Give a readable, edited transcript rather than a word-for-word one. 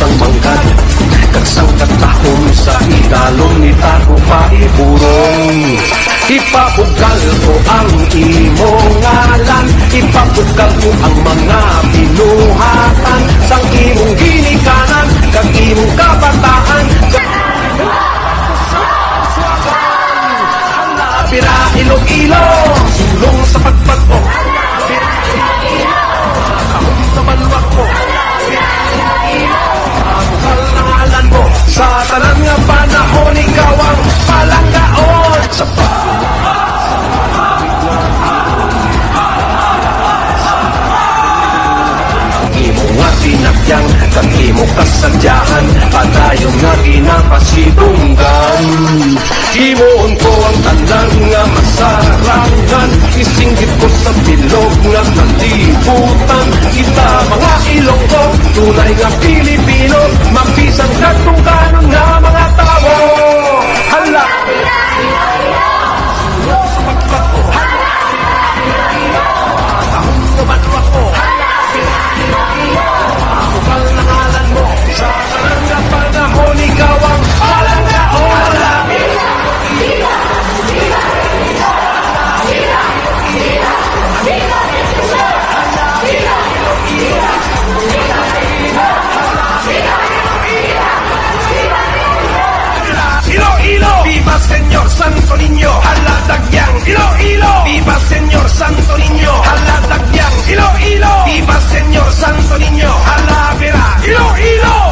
sang manggad kagsang katahom sa idalom ni tako paiburong. Ipabugal ko ang imong ngalan, ipabugal ko ang mga binuhatan sang imong ginikanan kag imong kabataan. Pira Iloilo, sulong sa pagpagpo. Kahon sa maluwag ko. Bugal na ngalan mo. Sa tanan nga panahon, ikaw ang palanggaon. Sa imo nga sinabyang, kang imo kasadyahan, padayon nga ginapasidunggan. Himuon ko ang tanan nga masarangan, isinggit ko sa bilog nga kalibutan. Kita mga Ilonggo, tunay nga Pilipino, mapisan katungkanon nga mga tao. Hala! Sa pagpako, tahong tumanwa ko, bukal na ngalan mo, sa tanan nga panahon, ikaw ang palanggaon. Iloilo, viva Señor Santo Niño, Halatagyang. Iloilo, viva Señor Santo Niño, Halatagyang. Iloilo, viva Señor Santo Niño, Halavera. Iloilo.